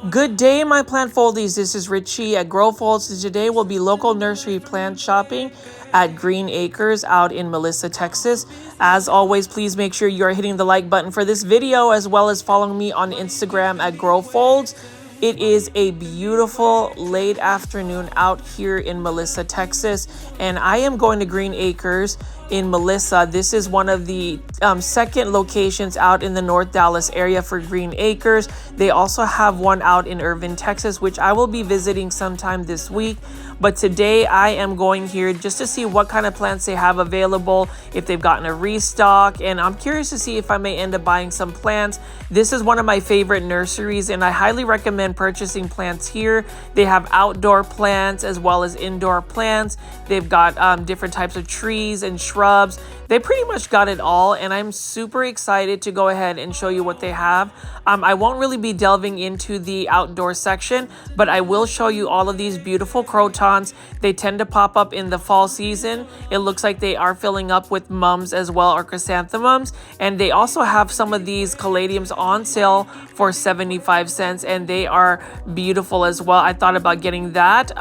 Good day, my plant foldies. This is Richie at Grow Folds, and today will be local nursery plant shopping at Green Acres out in Melissa, Texas. As always, please make sure you are hitting the like button for this video, as well as following me on Instagram at Grow Folds. It is a beautiful late afternoon out here in Melissa, Texas, and I am going to Green Acres in Melissa. This is one of the second locations out in the North Dallas area for Green Acres. They also have one out in Irving, Texas, which I will be visiting sometime this week. But today I am going here just to see what kind of plants they have available, if they've gotten a restock, and I'm curious to see if I may end up buying some plants. This is one of my favorite nurseries, and I highly recommend purchasing plants here. They have outdoor plants as well as indoor plants. They've got different types of trees and shrubs. They pretty much got it all, and I'm super excited to go ahead and show you what they have. I won't really be delving into the outdoor section, but I will show you all of these beautiful crotons. They tend to pop up in the fall season. It looks like they are filling up with mums as well, or chrysanthemums, and they also have some of these caladiums on sale for 75 cents, and they are beautiful as well. I thought about getting that,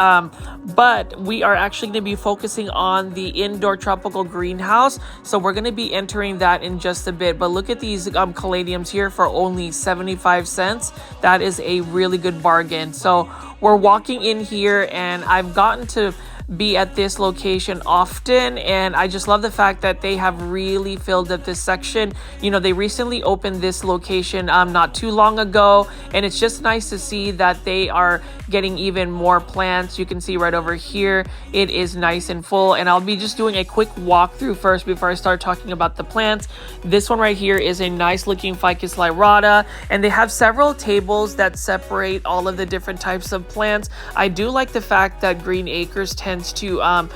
but we are actually going to be focusing on the indoor tropical greenhouse. So we're going to be entering that in just a bit. But look at these caladiums here for only 75 cents. That is a really good bargain. So we're walking in here, and I've gotten to be at this location often, and I just love the fact that they have really filled up this section. You know, they recently opened this location not too long ago, and it's just nice to see that they are getting even more plants. You can see right over here it is nice and full, and I'll be just doing a quick walkthrough first before I start talking about the plants. This one right here is a nice looking ficus lyrata, and they have several tables that separate all of the different types of plants. I do like the fact that Green Acres tends to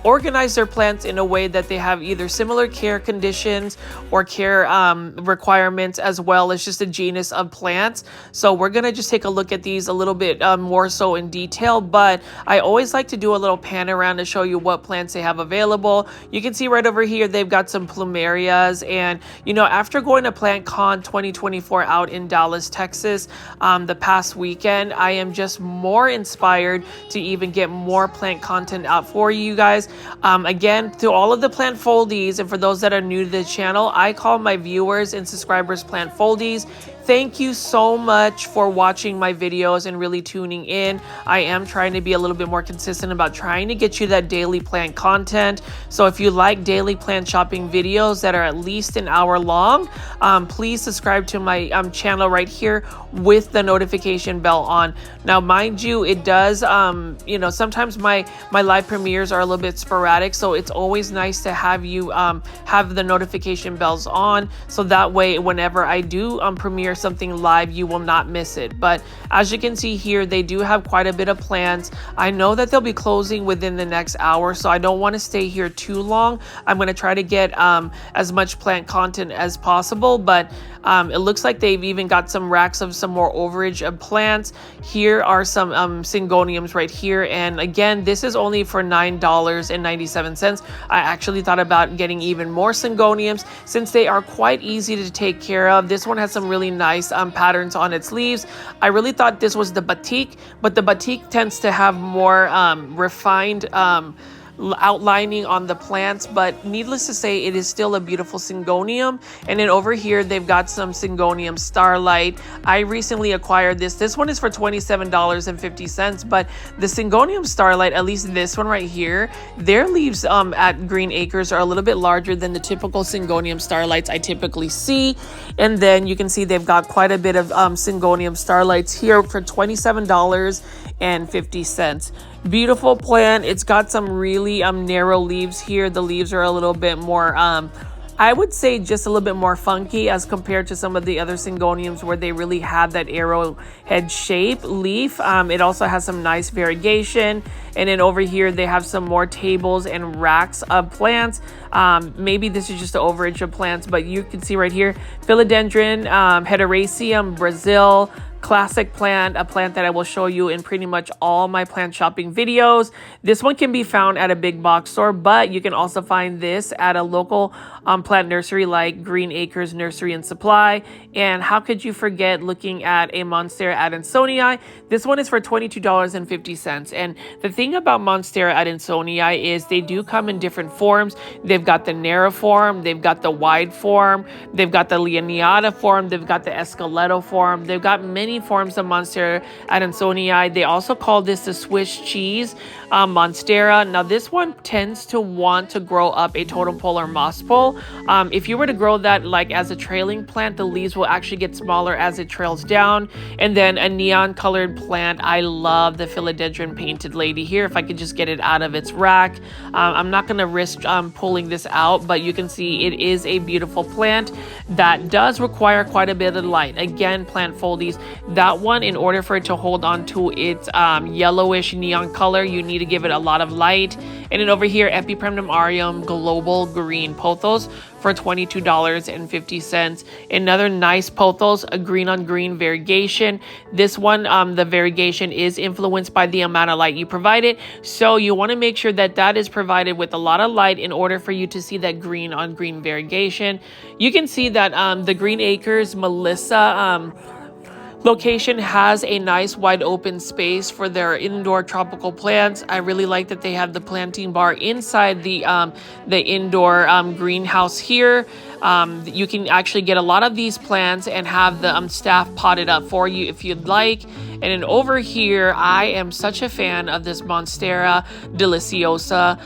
organize their plants in a way that they have either similar care conditions or care requirements, as well as just a genus of plants. So we're going to just take a look at these a little bit more so in detail, but I always like to do a little pan around to show you what plants they have available. You can see right over here they've got some plumerias, and you know, after going to PlantCon 2024 out in Dallas, Texas the past weekend, I am just more inspired to even get more plant content out for you guys. Again, to all of the plant foldies, and for those that are new to the channel, I call my viewers and subscribers plant foldies. Thank you so much for watching my videos and really tuning in. I am trying to be a little bit more consistent about trying to get you that daily plant content. So if you like daily plant shopping videos that are at least an hour long, please subscribe to my channel right here with the notification bell on. Now, mind you, it does, you know, sometimes my live premieres are a little bit sporadic, so it's always nice to have you have the notification bells on, so that way whenever I do premiere something live, you will not miss it. But as you can see here, they do have quite a bit of plants. I know that they'll be closing within the next hour, so I don't want to stay here too long. I'm going to try to get as much plant content as possible, but it looks like they've even got some racks of some more overage of plants. Here are some syngoniums right here, and again, this is only for $9.97. I actually thought about getting even more syngoniums since they are quite easy to take care of. This one has some really nice patterns on its leaves. I really thought this was the batik, but the batik tends to have more refined outlining on the plants, but needless to say, it is still a beautiful syngonium. And then over here they've got some syngonium starlight. I recently acquired this one is for $27.50, but the syngonium starlight, at least this one right here, their leaves at Green Acres are a little bit larger than the typical syngonium starlights I typically see. And then you can see they've got quite a bit of syngonium starlights here for $27.50. Beautiful plant. It's got some really narrow leaves here. The leaves are a little bit more I would say just a little bit more funky as compared to some of the other syngoniums where they really have that arrowhead shape leaf. It also has some nice variegation. And then over here, they have some more tables and racks of plants. Maybe this is just an overage of plants, but you can see right here, philodendron, hederaceum, Brazil, classic plant, a plant that I will show you in pretty much all my plant shopping videos. This one can be found at a big box store, but you can also find this at a local plant nursery like Green Acres Nursery and Supply. And how could you forget looking at a Monstera adansonii? This one is for $22.50. And the thing about Monstera adansonii is they do come in different forms. They've got the narrow form, they've got the wide form, they've got the lineata form, they've got the esqueleto form. They've got many forms of Monstera adansonii. They also call this the Swiss cheese Monstera. Now this one tends to want to grow up a totem pole or moss pole. If you were to grow that like as a trailing plant, the leaves will actually get smaller as it trails down. And then a neon colored plant, I love the philodendron painted lady here. If I could just get it out of its rack. I'm not going to risk pulling this out, but you can see it is a beautiful plant that does require quite a bit of light. Again, plant foldies, that one, in order for it to hold on to its yellowish neon color, you need to give it a lot of light. And then over here, Epipremnum Global Green Pothos for $22.50. Another nice pothos, a green on green variegation. This one, the variegation is influenced by the amount of light you provide it. So you want to make sure that that is provided with a lot of light in order for you to see that green on green variegation. You can see that the Green Acres Melissa location has a nice wide open space for their indoor tropical plants. I really like that they have the planting bar inside the indoor greenhouse here. You can actually get a lot of these plants and have the staff potted up for you if you'd like. And then over here, I am such a fan of this Monstera deliciosa.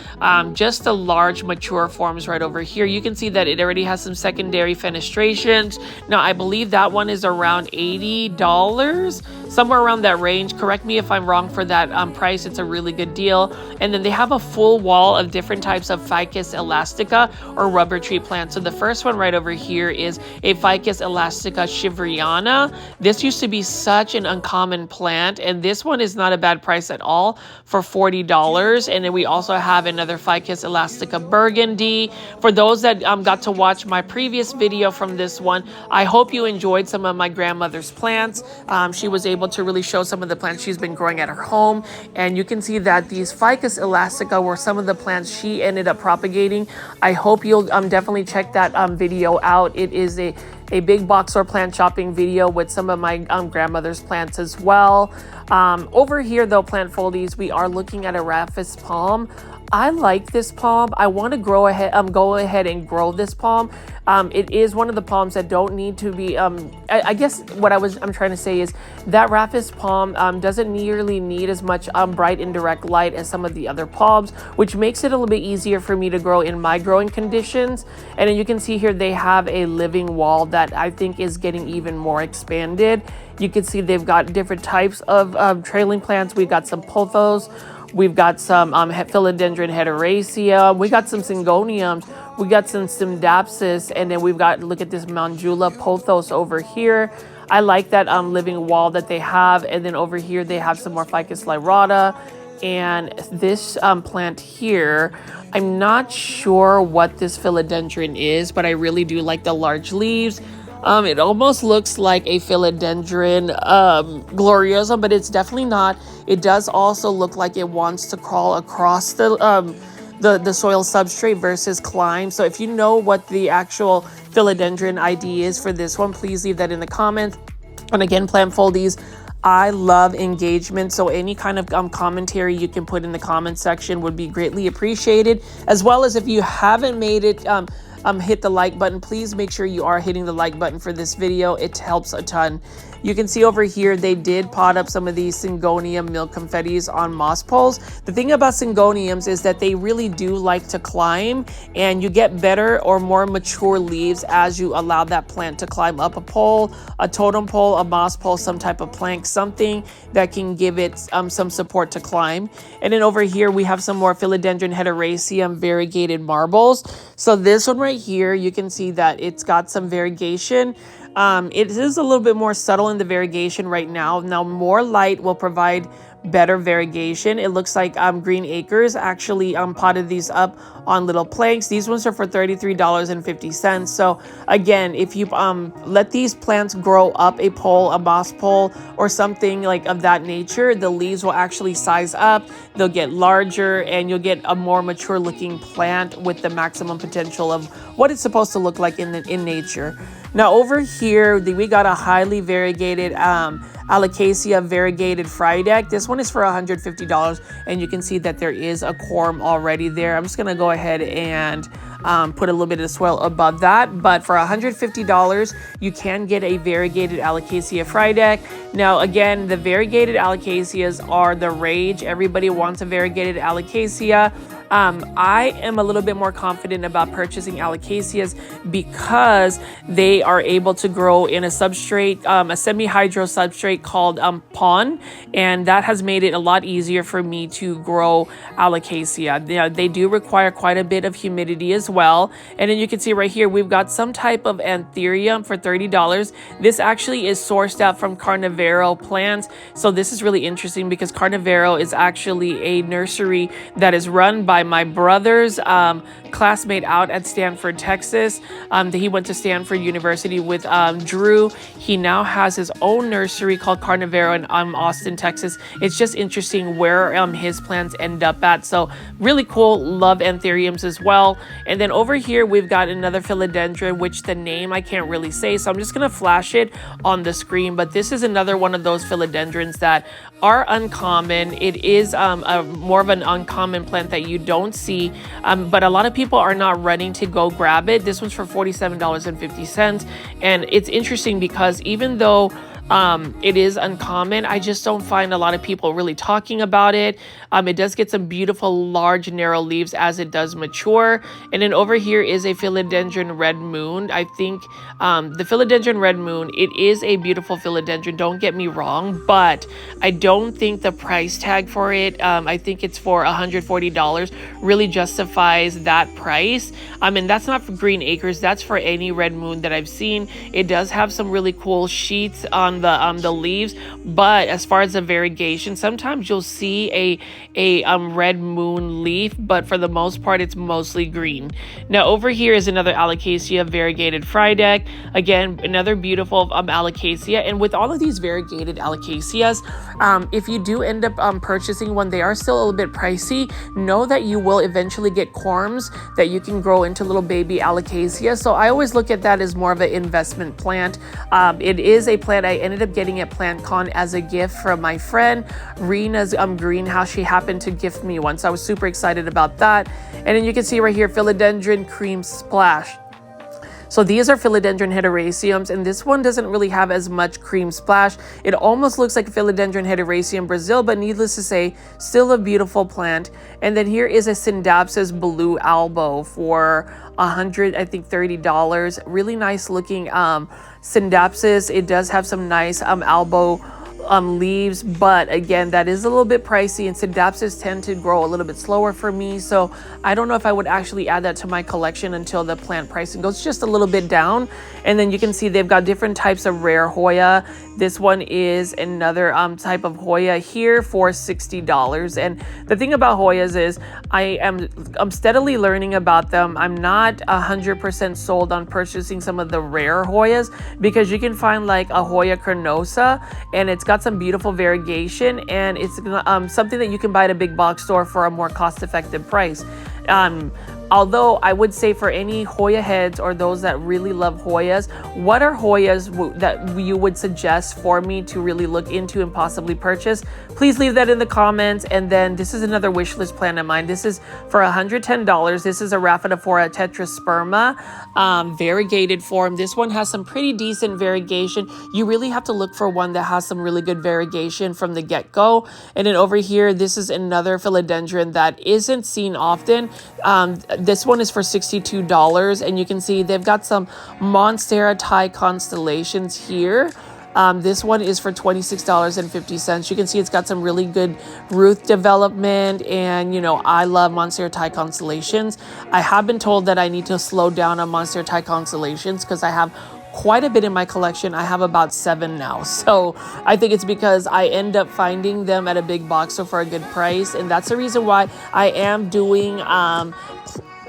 Just the large mature forms right over here. You can see that it already has some secondary fenestrations. Now, I believe that one is around $80, somewhere around that range. Correct me if I'm wrong for that price. It's a really good deal. And then they have a full wall of different types of Ficus elastica or rubber tree plants. So the first one right over here is a Ficus elastica shiveriana. This used to be such an uncommon plant, and this one is not a bad price at all for $40. And then we also have another Ficus elastica burgundy. For those that got to watch my previous video from this one, I hope you enjoyed some of my grandmother's plants. She was able to really show some of the plants she's been growing at her home, and you can see that these Ficus elastica were some of the plants she ended up propagating. I hope you'll definitely check that video out. It is a big box or plant shopping video with some of my grandmother's plants as well. Over here though, plant foldies, we are looking at a Rhaphis palm. I like this palm. I want to go ahead and grow this palm. It is one of the palms that don't need to be, I guess what I'm trying to say is that Rhaphis palm doesn't nearly need as much bright indirect light as some of the other palms, which makes it a little bit easier for me to grow in my growing conditions. And then you can see here they have a living wall that I think is getting even more expanded. You can see they've got different types of trailing plants. We've got some pothos. We've got some philodendron heteracea. We got some syngoniums. We got some Simdapsis. And then we've got, look at this Mandula pothos over here. I like that living wall that they have. And then over here, they have some more Ficus lyrata. And this plant here, I'm not sure what this philodendron is, but I really do like the large leaves. It almost looks like a philodendron gloriosa, but it's definitely not. It does also look like it wants to crawl across the soil substrate versus climb. So if you know what the actual philodendron ID is for this one, please leave that in the comments. And again, plant foldies, I love engagement, so any kind of commentary you can put in the comment section would be greatly appreciated. As well as if you haven't made it hit the like button, please make sure you are hitting the like button for this video. It helps a ton. You can see over here, they did pot up some of these Syngonium milk confettis on moss poles. The thing about Syngoniums is that they really do like to climb, and you get better or more mature leaves as you allow that plant to climb up a pole, a totem pole, a moss pole, some type of plank, something that can give it some support to climb. And then over here, we have some more Philodendron heteracea variegated marbles. So this one right here, you can see that it's got some variegation. It is a little bit more subtle in the variegation right now. Now, more light will provide better variegation. It looks like Green Acres actually potted these up on little planks. These ones are for $33.50. So again, if you let these plants grow up a pole, a moss pole, or something like of that nature, the leaves will actually size up, they'll get larger, and you'll get a more mature looking plant with the maximum potential of what it's supposed to look like in nature. Now over here, we got a highly variegated Alocasia variegated fry deck. This one is for $150, and you can see that there is a corm already there. I'm just gonna go ahead and put a little bit of swell above that, but for $150, you can get a variegated Alocasia fry deck. Now again, the variegated Alocasias are the rage. Everybody wants a variegated Alocasia. I am a little bit more confident about purchasing Alocasias because they are able to grow in a substrate, a semi-hydro substrate called pon, and that has made it a lot easier for me to grow Alocasia. They do require quite a bit of humidity as well. And then you can see right here, we've got some type of anthurium for $30. This actually is sourced out from Carnivero plants. So this is really interesting because Carnivero is actually a nursery that is run by my brother's classmate out at Stanford, Texas. He went to Stanford University with Drew. He now has his own nursery called Carnivero in Austin, Texas. It's just interesting where his plants end up at. So really cool. Love anthuriums as well. And then over here, we've got another philodendron, which the name I can't really say. So I'm just going to flash it on the screen. But this is another one of those philodendrons that are uncommon. It is more of an uncommon plant that you don't see, but a lot of people are not running to go grab it. This one's for $47.50, and it's interesting because even though it is uncommon, I just don't find a lot of people really talking about it. It does get some beautiful large narrow leaves as it does mature. And then over here is a philodendron red moon. I think the philodendron red moon, it is a beautiful philodendron, don't get me wrong, but I don't think the price tag for it, I think it's for $140, really justifies that price. And that's not for Green Acres, that's for any red moon that I've seen. It does have some really cool sheets on the leaves, but as far as the variegation, sometimes you'll see a red moon leaf, but for the most part it's mostly green. Now over here is another Alocasia variegated fry deck. Again, another beautiful Alocasia. And with all of these variegated Alocasias, if you do end up purchasing one, they are still a little bit pricey. Know that you will eventually get corms that you can grow into little baby Alocasia. So I always look at that as more of an investment plant. It is a plant I ended up getting at PlantCon as a gift from my friend Rena's greenhouse. She happened to gift me one, so I was super excited about that. And then you can see right here, philodendron cream splash. So these are philodendron heteroeciums, and this one doesn't really have as much cream splash. It almost looks like a philodendron heteroecium Brazil, but needless to say, still a beautiful plant. And then here is a Syndapsis blue albo for $30. Really nice looking Syndapsis. It does have some nice albo leaves, but again, that is a little bit pricey, and Syndapsis tend to grow a little bit slower for me, so I don't know if I would actually add that to my collection until the plant pricing goes just a little bit down. And then you can see they've got different types of rare Hoya. This one is another type of Hoya here for $60. And the thing about Hoyas is I'm steadily learning about them. I'm not 100% sold on purchasing some of the rare Hoyas, because you can find like a Hoya carnosa and it's got some beautiful variegation, and it's something that you can buy at a big box store for a more cost-effective price. Although I would say for any Hoya heads or those that really love Hoyas, what are Hoyas that you would suggest for me to really look into and possibly purchase? Please leave that in the comments. And then this is another wish list plan of mine. This is for $110. This is a Rhaphidophora tetrasperma variegated form. This one has some pretty decent variegation. You really have to look for one that has some really good variegation from the get-go. And then over here, this is another philodendron that isn't seen often. This one is for $62, and you can see they've got some Monstera Thai constellations here. This one is for $26.50. You can see it's got some really good root development, and you know, I love Monstera Thai constellations. I have been told that I need to slow down on Monstera Thai constellations because I have quite a bit in my collection. I have about 7 now. So I think it's because I end up finding them at a big box store for a good price. And that's the reason why I am doing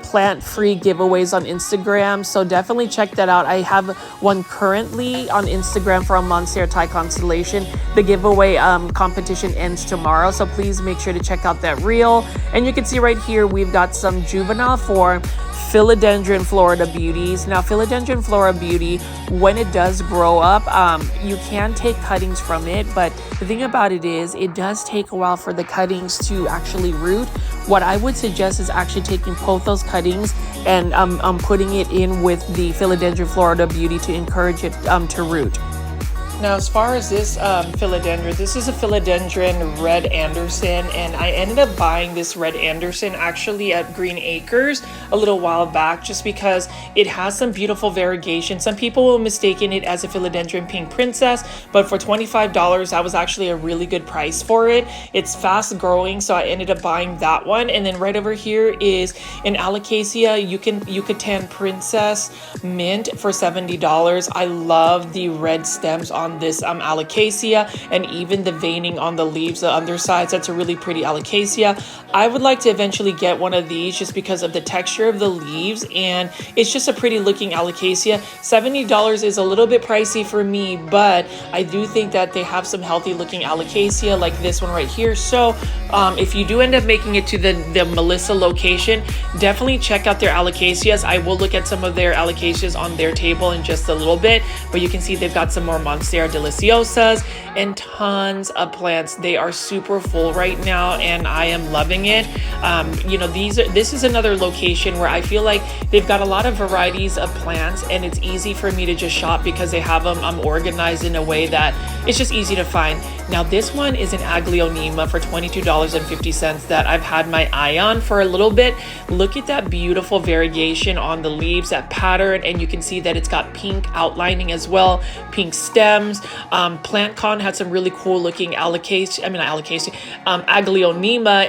plant-free giveaways on Instagram. So definitely check that out. I have one currently on Instagram for a Monstera Thai constellation. The giveaway competition ends tomorrow. So please make sure to check out that reel. And you can see right here, we've got some juvenile form Philodendron Florida Beauties. Now, Philodendron Florida Beauty, when it does grow up, you can take cuttings from it, but the thing about it is it does take a while for the cuttings to actually root. What I would suggest is actually taking both those cuttings and putting it in with the Philodendron Florida Beauty to encourage it to root. Now, as far as this philodendron, this is a philodendron Red Anderson, and I ended up buying this Red Anderson actually at Green Acres a little while back just because it has some beautiful variegation. Some people will mistaken it as a philodendron Pink Princess, but for $25, that was actually a really good price for it. It's fast growing, so I ended up buying that one. And then right over here is an Alocasia Yucatan Princess Mint for $70. I love the red stems on this Alocasia, and even the veining on the leaves, the undersides. That's a really pretty Alocasia. I would like to eventually get one of these just because of the texture of the leaves, and it's just a pretty looking Alocasia. $70 is a little bit pricey for me, but I do think that they have some healthy looking Alocasia like this one right here. So if you do end up making it to the Melissa location, definitely check out their Alocasias. I will look at some of their Alocasias on their table in just a little bit, but you can see they've got some more Monstera deliciosas and tons of plants. They are super full right now, and I am loving it. You know, this is another location where I feel like they've got a lot of varieties of plants, and it's easy for me to just shop because they have them organized in a way that it's just easy to find. Now, this one is an Aglaonema for $22.50 that I've had my eye on for a little bit. Look at that beautiful variegation on the leaves, that pattern, and you can see that it's got pink outlining as well, pink stems. PlantCon had some really cool looking Aglaonema,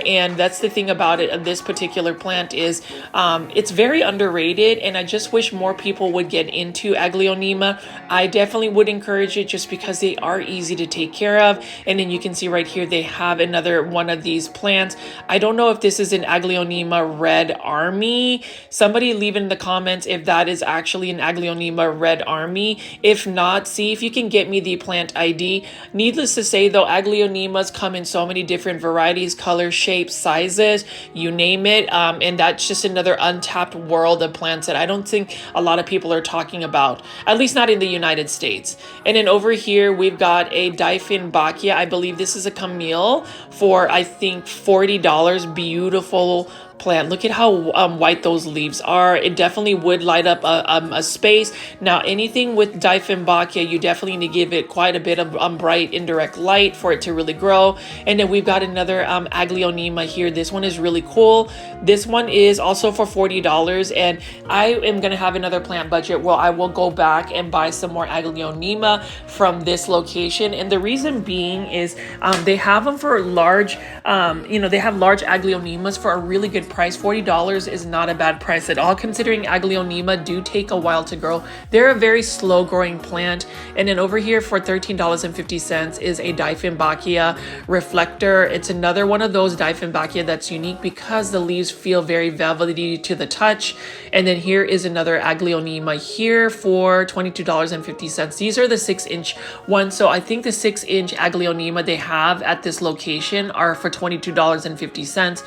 and that's the thing about it. This particular plant is it's very underrated, and I just wish more people would get into Aglaonema. I definitely would encourage it just because they are easy to take care of. And then you can see right here they have another one of these plants. I don't know if this is an Aglaonema Red Army. Somebody leave in the comments if that is actually an Aglaonema Red Army. If not, see if you can get me the plant ID. Needless to say though, Aglaonemas come in so many different varieties, colors, shapes, sizes, you name it, and that's just another untapped world of plants that I don't think a lot of people are talking about, at least not in the United States. And then over here we've got a Dieffenbachia. I believe this is a Camille for I think $40. Beautiful plant. Look at how white those leaves are. It definitely would light up a space. Now, anything with Dieffenbachia, you definitely need to give it quite a bit of bright indirect light for it to really grow. And then we've got another Aglaonema here. This one is really cool. This one is also for $40, and I am going to have another plant budget where I will go back and buy some more Aglaonema from this location. And the reason being is they have them for large, they have large Aglaonemas for a really good price. $40 is not a bad price at all, considering Aglaonema do take a while to grow. They're a very slow growing plant. And then over here for $13.50 is a Dieffenbachia Reflector. It's another one of those Dieffenbachia that's unique because the leaves feel very velvety to the touch. And then here is another Aglaonema here for $22.50. These are the 6-inch ones. So I think the 6-inch Aglaonema they have at this location are for $22.50.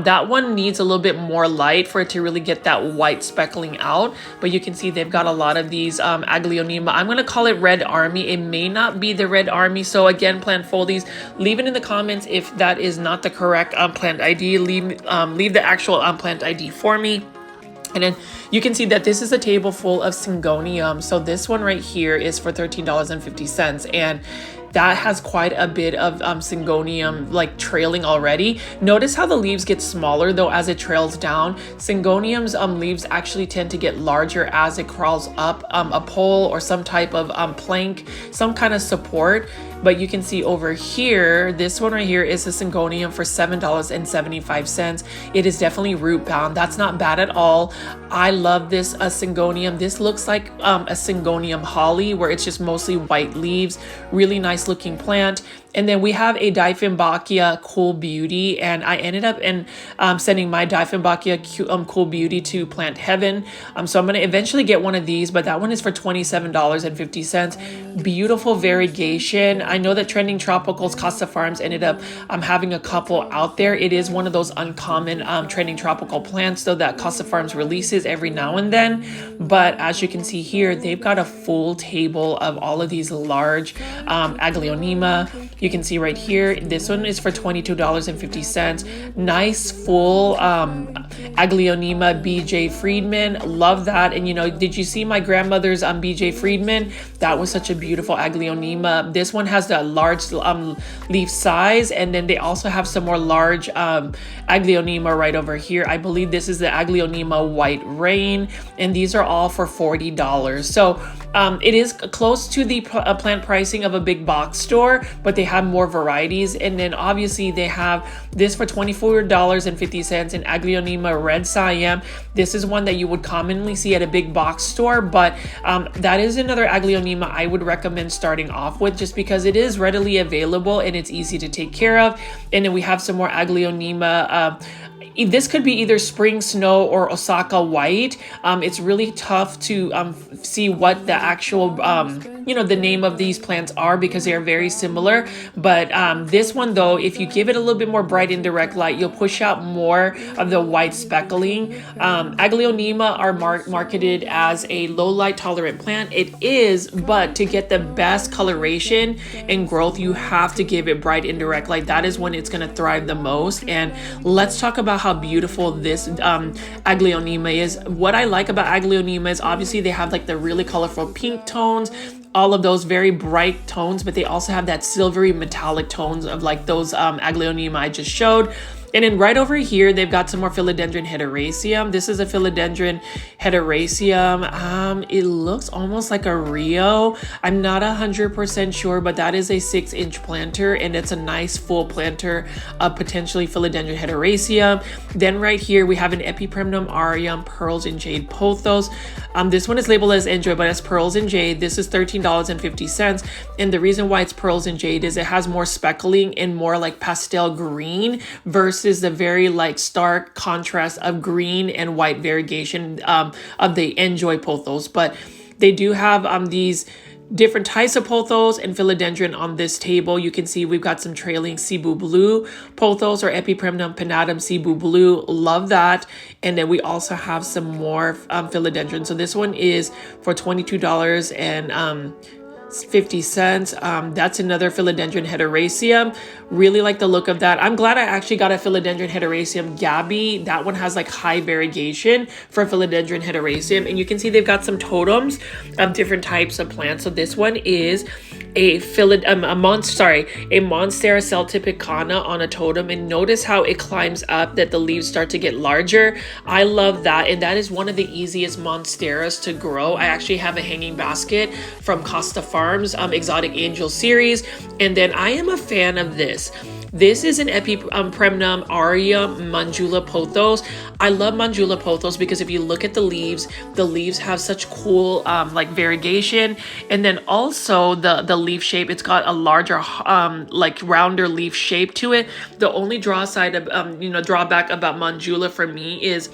That one needs a little bit more light for it to really get that white speckling out, but you can see they've got a lot of these Aglaonema. I'm going to call it Red Army. It may not be the Red Army, so again, plant foldies, leave it in the comments if that is not the correct plant ID. Leave the actual plant ID for me. And then you can see that this is a table full of Syngonium. So this one right here is for $13.50, and that has quite a bit of Syngonium like trailing already. Notice how the leaves get smaller though as it trails down. Syngonium's leaves actually tend to get larger as it crawls up a pole or some type of plank, some kind of support. But you can see over here, this one right here is a Syngonium for $7.75. It is definitely root bound. That's not bad at all. I love this Syngonium. This looks like a Syngonium holly where it's just mostly white leaves. Really nice looking plant. And then we have a Dieffenbachia Cool Beauty, and I ended up sending my Dieffenbachia Cool Beauty to Plant Heaven. So I'm going to eventually get one of these, but that one is for $27.50. Beautiful variegation. I know that Trending Tropicals Costa Farms ended up having a couple out there. It is one of those uncommon trending tropical plants though that Costa Farms releases every now and then. But as you can see here, they've got a full table of all of these large Aglaonema. You can see right here, this one is for $22.50. Nice full Aglaonema BJ Friedman. Love that. And you know, did you see my grandmother's BJ Friedman? That was such a beautiful Aglaonema. This one has the large leaf size, and then they also have some more large Aglaonema right over here. I believe this is the Aglaonema White Rain, and these are all for $40. So it is close to the plant pricing of a big box store, but they have more varieties. And then obviously they have this for $24.50 in Aglaonema Red Siam. This is one that you would commonly see at a big box store, but that is another Aglaonema I would recommend starting off with, just because it is readily available and it's easy to take care of. And then we have some more Aglaonema. This could be either Spring Snow or Osaka White. It's really tough to see what the actual, the name of these plants are, because they are very similar. But this one though, if you give it a little bit more bright indirect light, you'll push out more of the white speckling. Aglaonema are marketed as a low light tolerant plant. It is, but to get the best coloration and growth, you have to give it bright indirect light. That is when it's going to thrive the most. And let's talk about how beautiful this Aglaonema is. What I like about Aglaonema is obviously they have like the really colorful pink tones, all of those very bright tones, but they also have that silvery metallic tones of like those Aglaonema I just showed. And then right over here, they've got some more Philodendron Hederaceum. This is a Philodendron Hederaceum. It looks almost like a Rio. I'm not 100% sure, but that is a 6-inch planter, and it's a nice full planter of potentially Philodendron Hederaceum. Then right here, we have an Epipremnum aureum Pearls and Jade Pothos. This one is labeled as Enjoy, but it's Pearls and Jade. This is $13.50. And the reason why it's Pearls and Jade is it has more speckling and more like pastel green versus the very like stark contrast of green and white variegation of the Enjoy Pothos. But they do have these different types of pothos and philodendron on this table. You can see we've got some trailing Cebu Blue pothos or Epipremnum pinnatum Cebu Blue. Love that. And then we also have some more philodendron. So this one is for $22.50. That's another Philodendron Hederaceum. Really like the look of that. I'm glad I actually got a Philodendron Hederaceum Gabby. That one has like high variegation for Philodendron Hederaceum, and you can see they've got some totems of different types of plants. So this one is a Monstera celtipicana on a totem, and notice how it climbs up, that the leaves start to get larger. I love that, and that is one of the easiest Monsteras to grow. I actually have a hanging basket from Costa Farms Exotic Angel series, and then I am a fan of this. This is an Epipremnum aureum Manjula Pothos. I love Manjula Pothos because if you look at the leaves have such cool like variegation, and then also the leaf shape, it's got a larger like rounder leaf shape to it. The only drawback about Manjula for me is,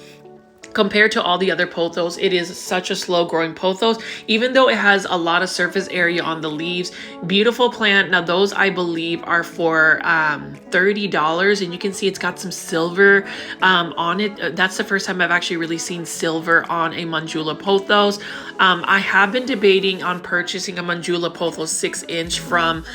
compared to all the other pothos, it is such a slow growing pothos, even though it has a lot of surface area on the leaves. Beautiful plant. Now those I believe are for $30, and you can see it's got some silver on it. That's the first time I've actually really seen silver on a Manjula pothos. I have been debating on purchasing a Manjula pothos 6-inch from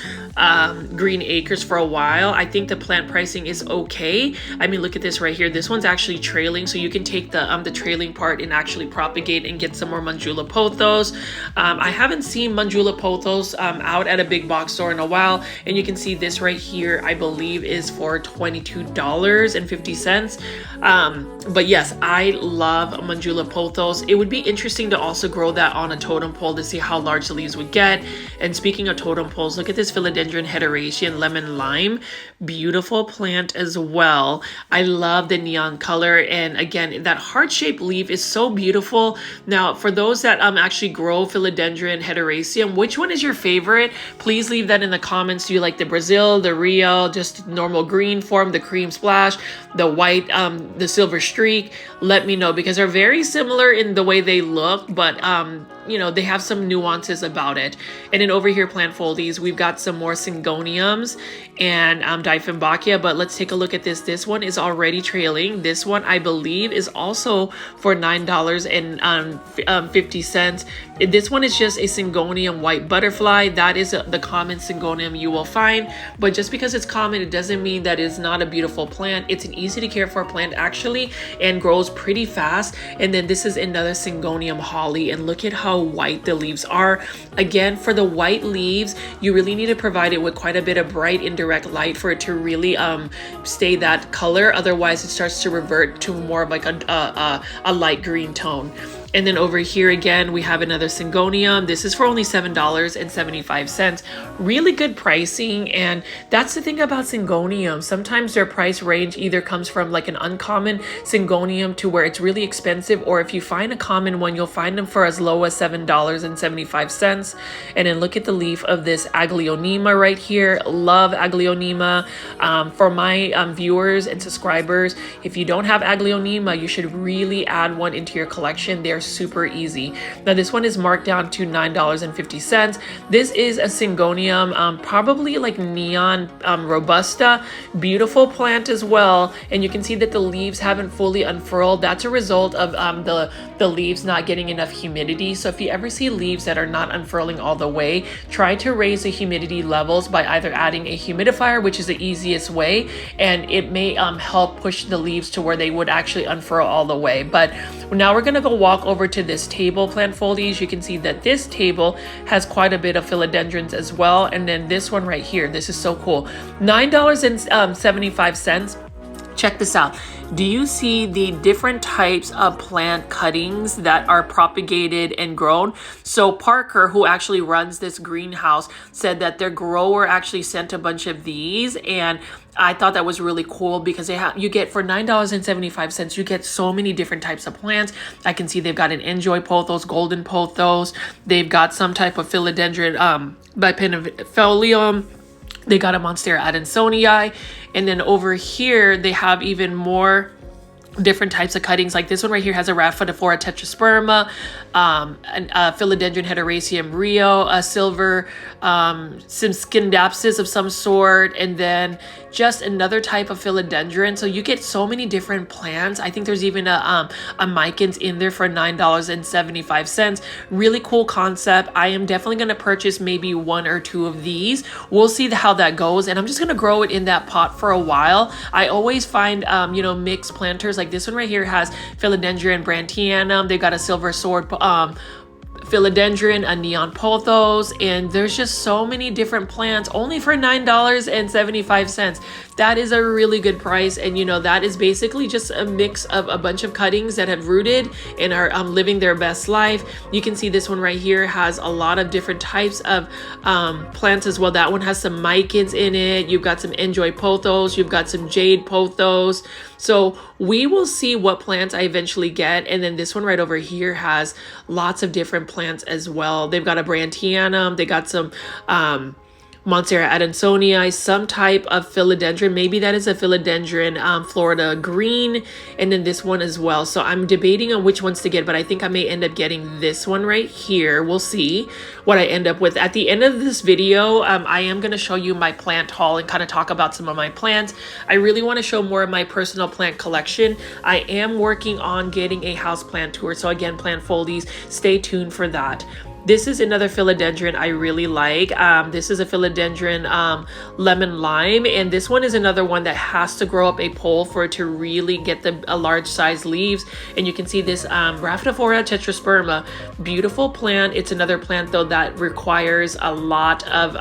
Green Acres for a while. I think the plant pricing is okay. I mean, look at this right here. This one's actually trailing, so you can take the trailing part and actually propagate and get some more Manjula pothos. I haven't seen Manjula pothos out at a big box store in a while, and you can see this right here, I believe is for $22.50. But yes, I love Manjula pothos. It would be interesting to also grow that on a totem pole to see how large the leaves would get. And speaking of totem poles, look at this Philodendron Hederaceum Lemon Lime. Beautiful plant as well. I love the neon color, and again, that heart-shaped leaf is so beautiful. Now, for those that actually grow Philodendron Hederaceum, which one is your favorite? Please leave that in the comments. Do you like the Brazil, the Rio, just normal green form, the cream splash, the white, the silver streak? Let me know, because they're very similar in the way they look, but you know, they have some nuances about it. And then over here, plant foldies, we've got some more syngoniums and Dieffenbachia, but let's take a look at this. This one is already trailing. This one, I believe, is also for $9.50. This one is just a syngonium white butterfly. That is the common syngonium you will find, but just because it's common, it doesn't mean that it's not a beautiful plant. It's an easy to care for plant actually, and grows pretty fast. And then this is another syngonium holly, and look at how white the leaves are. Again, for the white leaves, you really need to provide it with quite a bit of bright indirect light for it to really stay that color. Otherwise, it starts to revert to more of like a light green tone. And then over here again, we have another syngonium. This is for only $7.75. Really good pricing. And that's the thing about syngonium. Sometimes their price range either comes from like an uncommon syngonium to where it's really expensive, or if you find a common one, you'll find them for as low as $7.75. And then look at the leaf of this Aglaonema right here. Love Aglaonema. For my viewers and subscribers, if you don't have Aglaonema, you should really add one into your collection. They're super easy. Now this one is marked down to $9.50. This is a syngonium, probably like neon robusta. Beautiful plant as well, and you can see that the leaves haven't fully unfurled. That's a result of the leaves not getting enough humidity. So if you ever see leaves that are not unfurling all the way, try to raise the humidity levels by either adding a humidifier, which is the easiest way, and it may help push the leaves to where they would actually unfurl all the way. But now we're gonna go walk over to this table, plant foldies. You can see that this table has quite a bit of philodendrons as well. And then this one right here, this is so cool. $9.75. Check this out. Do you see the different types of plant cuttings that are propagated and grown? So Parker, who actually runs this greenhouse, said that their grower actually sent a bunch of these, and I thought that was really cool because you get for $9.75, you get so many different types of plants. I can see they've got an enjoy pothos, golden pothos. They've got some type of philodendron bipennifolium. They got a Monstera adansonii. And then over here, they have even more different types of cuttings. Like this one right here has a Rhaphidophora tetrasperma, a Philodendron heteroraceum rio, a silver Scindapsus of some sort, and then just another type of philodendron. So you get so many different plants. I think there's even a micans in there for $9.75. Really cool concept. I am definitely going to purchase maybe one or two of these. We'll see how that goes, and I'm just going to grow it in that pot for a while. I always find you know, mixed planters. Like this one right here has Philodendron brantianum. They've got a silver sword philodendron, a neon pothos, and there's just so many different plants only for $9.75. That is a really good price, and you know, that is basically just a mix of a bunch of cuttings that have rooted and are living their best life. You can see this one right here has a lot of different types of plants as well. That one has some micans in it. You've got some enjoy pothos, you've got some jade pothos. So we will see what plants I eventually get. And then this one right over here has lots of different plants as well. They've got a brantianum, they got some Monstera adansonii, some type of philodendron. Maybe that is a philodendron Florida green, and then this one as well. So I'm debating on which ones to get, but I think I may end up getting this one right here. We'll see what I end up with. At the end of this video, I am going to show you my plant haul and kind of talk about some of my plants. I really want to show more of my personal plant collection. I am working on getting a houseplant tour. So again, plant foldies, stay tuned for that. This is another philodendron I really like. This is a philodendron lemon lime, and this one is another one that has to grow up a pole for it to really get the large size leaves. And you can see this Rhaphidophora tetrasperma, beautiful plant. It's another plant though that requires a lot of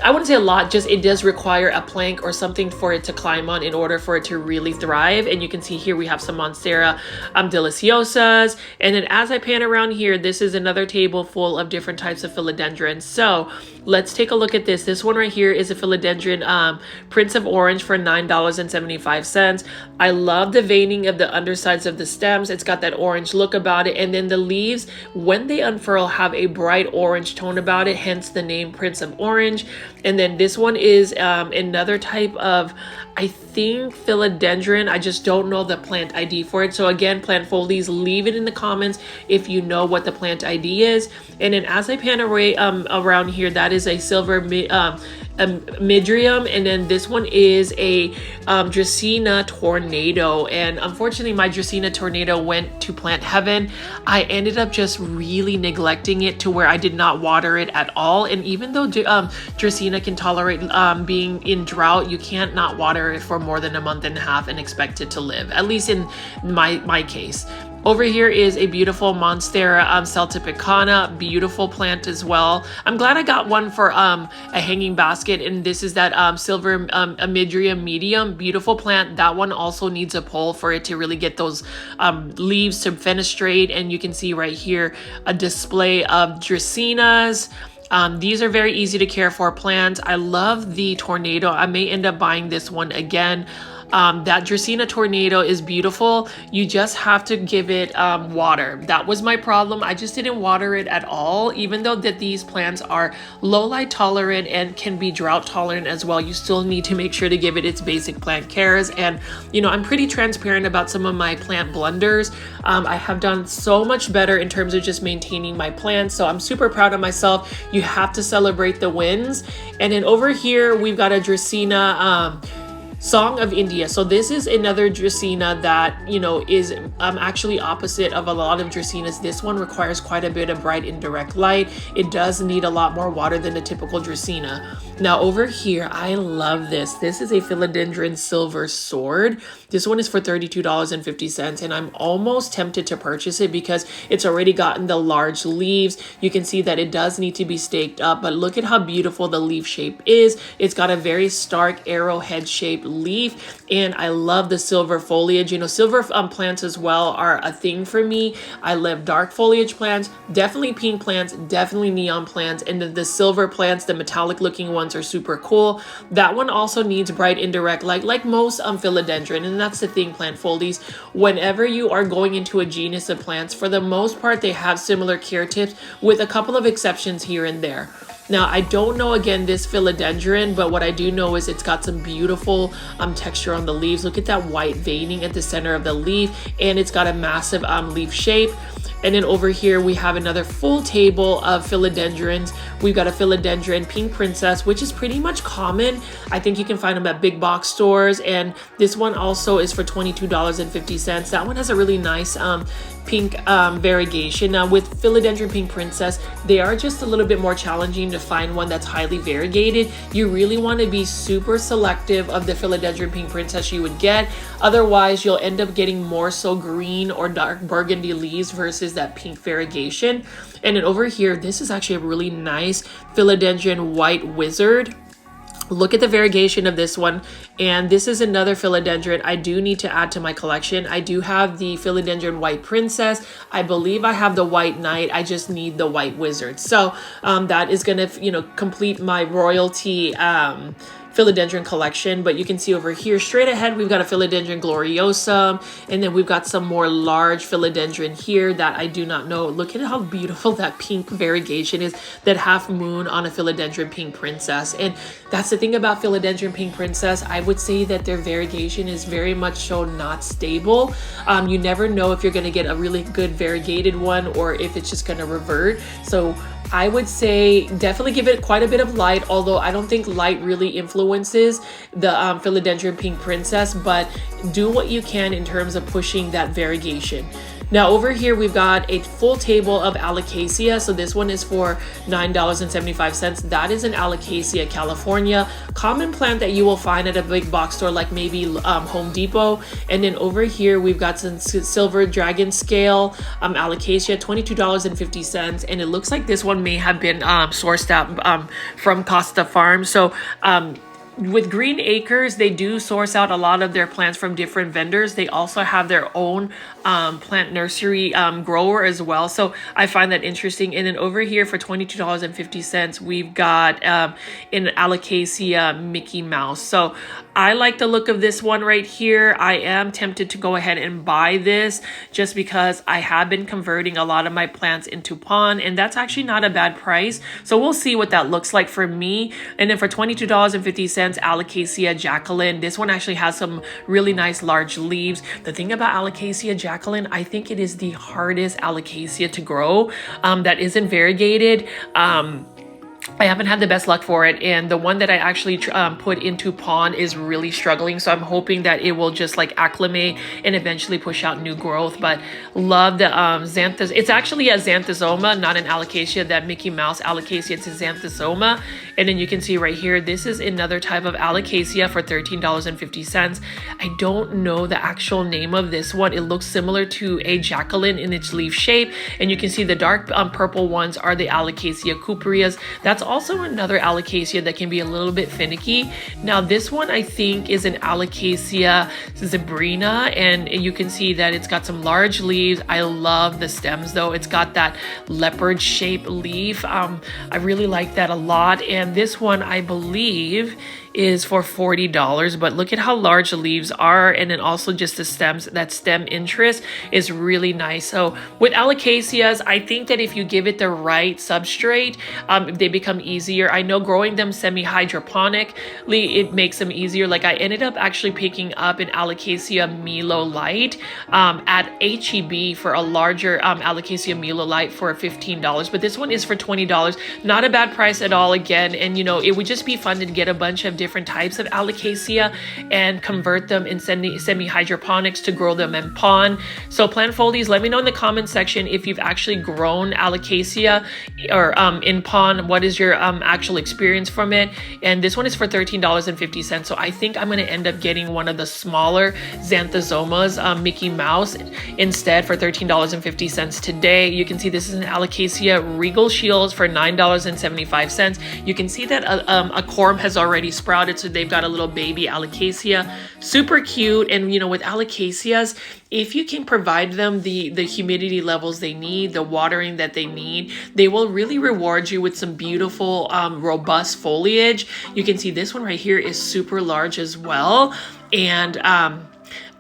I wouldn't say a lot, just it does require a plank or something for it to climb on in order for it to really thrive. And you can see here we have some Monstera deliciosas. And then as I pan around here, this is another table full of different types of philodendrons. So let's take a look at this. This one right here is a philodendron Prince of Orange for $9.75. I love the veining of the undersides of the stems. It's got that orange look about it. And then the leaves, when they unfurl, have a bright orange tone about it, hence the name Prince of Orange. And then this one is another type of, I think, philodendron. I just don't know the plant ID for it. So again, plant foldies, leave it in the comments if you know what the plant ID is. And then as I pan away around here, that is a silver midrium, and then this one is a Dracaena tornado. And unfortunately my Dracaena tornado went to plant heaven. I ended up just really neglecting it to where I did not water it at all. And even though Dracaena can tolerate being in drought, you can't not water it for more than a month and a half and expect it to live, at least in my case. Over here is a beautiful Monstera celtipicana, beautiful plant as well. I'm glad I got one for a hanging basket, and this is that silver amidrium medium, beautiful plant. That one also needs a pole for it to really get those leaves to fenestrate, and you can see right here a display of Dracaenas. These are very easy to care for plants. I love the tornado. I may end up buying this one again. That Dracaena tornado is beautiful. You just have to give it water. That was my problem. I just didn't water it at all. Even though that these plants are low light tolerant and can be drought tolerant as well, you still need to make sure to give it its basic plant cares. And you know, I'm pretty transparent about some of my plant blunders. I have done so much better in terms of just maintaining my plants, so I'm super proud of myself. You have to celebrate the wins. And then over here we've got a Dracaena Song of India. So this is another Dracaena that, you know, is actually opposite of a lot of Dracaenas. This one requires quite a bit of bright indirect light. It does need a lot more water than a typical Dracaena. Now over here, I love this. This is a philodendron silver sword. This one is for $32.50, and I'm almost tempted to purchase it because it's already gotten the large leaves. You can see that it does need to be staked up, but look at how beautiful the leaf shape is. It's got a very stark arrowhead shaped leaf, and I love the silver foliage. You know, silver plants as well are a thing for me. I love dark foliage plants, definitely pink plants, definitely neon plants, and the silver plants, the metallic looking ones, are super cool. That one also needs bright indirect light, like most philodendron. And that's the thing, plant foldies, whenever you are going into a genus of plants, for the most part they have similar care tips, with a couple of exceptions here and there. Now, I don't know, again, this philodendron, but what I do know is it's got some beautiful texture on the leaves. Look at that white veining at the center of the leaf, and it's got a massive leaf shape. And then over here, we have another full table of philodendrons. We've got a philodendron pink princess, which is pretty much common. I think you can find them at big box stores. And this one also is for $22.50. That one has a really nice pink variegation. Now with philodendron pink princess, they are just a little bit more challenging to find one that's highly variegated. You really want to be super selective of the philodendron pink princess you would get. Otherwise, you'll end up getting more so green or dark burgundy leaves versus that pink variegation. And then over here, this is actually a really nice philodendron white wizard. Look at the variegation of this one, and this is another philodendron I do need to add to my collection. I do have the philodendron white princess. I believe I have the white knight. I just need the white wizard. So that is gonna, you know, complete my royalty philodendron collection. But you can see over here straight ahead, we've got a philodendron gloriosum, and then we've got some more large philodendron here that I do not know. Look at how beautiful that pink variegation is, that half moon on a philodendron pink princess. And that's the thing about philodendron pink princess. I would say that their variegation is very much so not stable. You never know if you're going to get a really good variegated one or if it's just going to revert. So I would say definitely give it quite a bit of light, although I don't think light really influences the philodendron pink princess, but do what you can in terms of pushing that variegation. Now over here, we've got a full table of Alocasia. So this one is for $9.75. That is an Alocasia California, common plant that you will find at a big box store like maybe Home Depot. And then over here, we've got some silver dragon scale Alocasia, $22.50. And it looks like this one may have been sourced out from Costa Farm. So with Green Acres, they do source out a lot of their plants from different vendors. They also have their own plant nursery grower as well. So I find that interesting. And then over here for $22.50, we've got an Alocasia Mickey Mouse. So I like the look of this one right here. I am tempted to go ahead and buy this just because I have been converting a lot of my plants into pond, and that's actually not a bad price. So we'll see what that looks like for me. And then for $22.50, Alocasia Jacqueline. This one actually has some really nice large leaves. The thing about Alocasia Jacqueline, I think it is the hardest Alocasia to grow that isn't variegated. I haven't had the best luck for it, and the one that I actually put into pond is really struggling, so I'm hoping that it will just like acclimate and eventually push out new growth. But love the xanthus. It's actually a xanthosoma, not an alocasia. That Mickey Mouse alocasia, it's a xanthosoma. And then you can see right here, this is another type of alocasia for $13.50. I don't know the actual name of this one. It looks similar to a Jacqueline in its leaf shape, and you can see the dark purple ones are the Alocasia cupreas. That's also another Alocasia that can be a little bit finicky. Now this one I think is an Alocasia zebrina, and you can see that it's got some large leaves. I love the stems though. It's got that leopard shaped leaf. I really like that a lot. And this one I believe is for $40, but look at how large the leaves are, and then also just the stems, that stem interest is really nice. So with alocasias, I think that if you give it the right substrate, they become easier. I know growing them semi-hydroponically, it makes them easier. Like I ended up actually picking up an Alocasia Milo Light at HEB for a larger Alocasia Milo Light for $15, but this one is for $20. Not a bad price at all again, and you know, it would just be fun to get a bunch of different types of Alocasia and convert them in semi-hydroponics to grow them in pond. So plant foldies, let me know in the comment section if you've actually grown Alocasia or in pond. What is your actual experience from it? And this one is for $13.50. So I think I'm going to end up getting one of the smaller xanthosomas, Mickey Mouse, instead for $13.50 today. You can see this is an Alocasia Regal Shields for $9.75. You can see that a corm has already sprouted, so they've got a little baby Alocasia. Super cute. And you know, with Alocasias, if you can provide them the humidity levels they need, the watering that they need, they will really reward you with some beautiful robust foliage. You can see this one right here is super large as well. And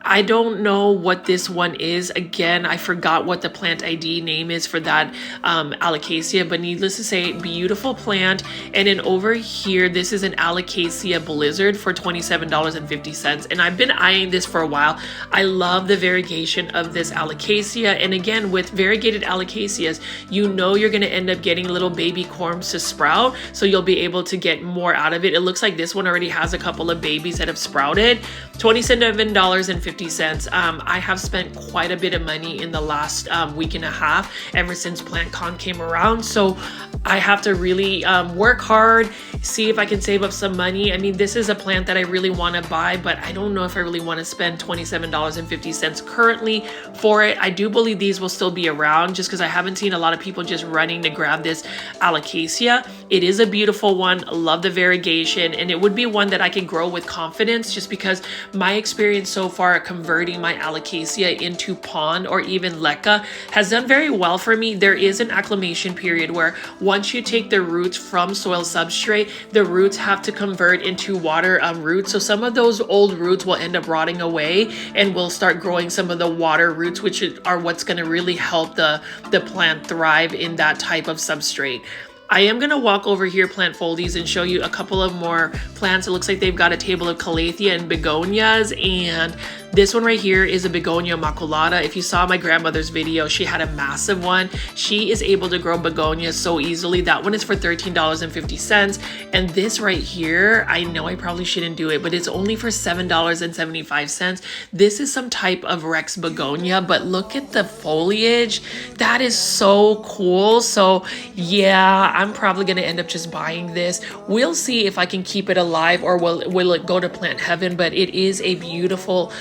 I don't know what this one is. Again, I forgot what the plant ID name is for that Alocasia, but needless to say, beautiful plant. And then over here, this is an Alocasia Blizzard for $27.50. And I've been eyeing this for a while. I love the variegation of this Alocasia. And again, with variegated Alocasias, you know you're going to end up getting little baby corms to sprout, so you'll be able to get more out of it. It looks like this one already has a couple of babies that have sprouted. $27.50. I have spent quite a bit of money in the last week and a half ever since PlantCon came around, so I have to really work hard, see if I can save up some money. I mean, this is a plant that I really want to buy, but I don't know if I really want to spend $27.50 currently for it. I do believe these will still be around just because I haven't seen a lot of people just running to grab this Alocasia. It is a beautiful one. Love the variegation, and it would be one that I could grow with confidence just because my experience so far converting my Alocasia into pond or even leca has done very well for me. There is an acclimation period where once you take the roots from soil substrate, the roots have to convert into water roots. So some of those old roots will end up rotting away, and we'll start growing some of the water roots, which are what's going to really help the plant thrive in that type of substrate. I am going to walk over here, plant foldies, and show you a couple of more plants. It looks like they've got a table of calathea and begonias, and this one right here is a begonia maculata. If you saw my grandmother's video, she had a massive one. She is able to grow begonias so easily. That one is for $13.50. And this right here, I know I probably shouldn't do it, but it's only for $7.75. This is some type of Rex begonia, but look at the foliage. That is so cool. So yeah, I'm probably going to end up just buying this. We'll see if I can keep it alive or will it go to plant heaven, but it is a beautiful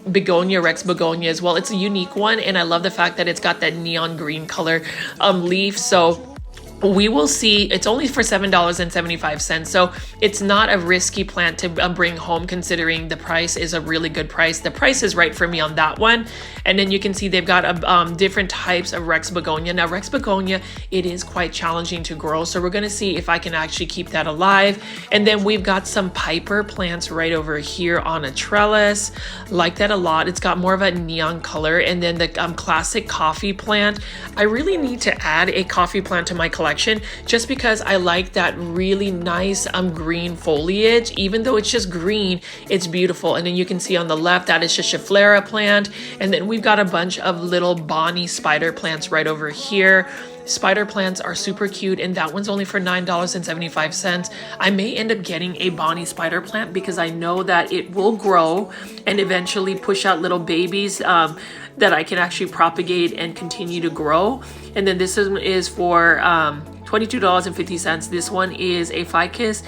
begonia, Rex begonia as well. It's a unique one, and I love the fact that it's got that neon green color leaf. So we will see. It's only for $7.75, so it's not a risky plant to bring home, considering the price is a really good price. The price is right for me on that one. And then you can see they've got different types of Rex begonia. Now Rex begonia, it is quite challenging to grow, so we're going to see if I can actually keep that alive. And then we've got some Piper plants right over here on a trellis. Like that a lot. It's got more of a neon color. And then the classic coffee plant, I really need to add a coffee plant to my collection, just because I like that really nice green foliage. Even though it's just green, it's beautiful. And then you can see on the left, that is just a Schefflera plant. And then we've got a bunch of little Bonnie spider plants right over here. Spider plants are super cute, and that one's only for $9.75. I may end up getting a Bonnie spider plant because I know that it will grow and eventually push out little babies that I can actually propagate and continue to grow. And then this is for $22.50. This one is a ficus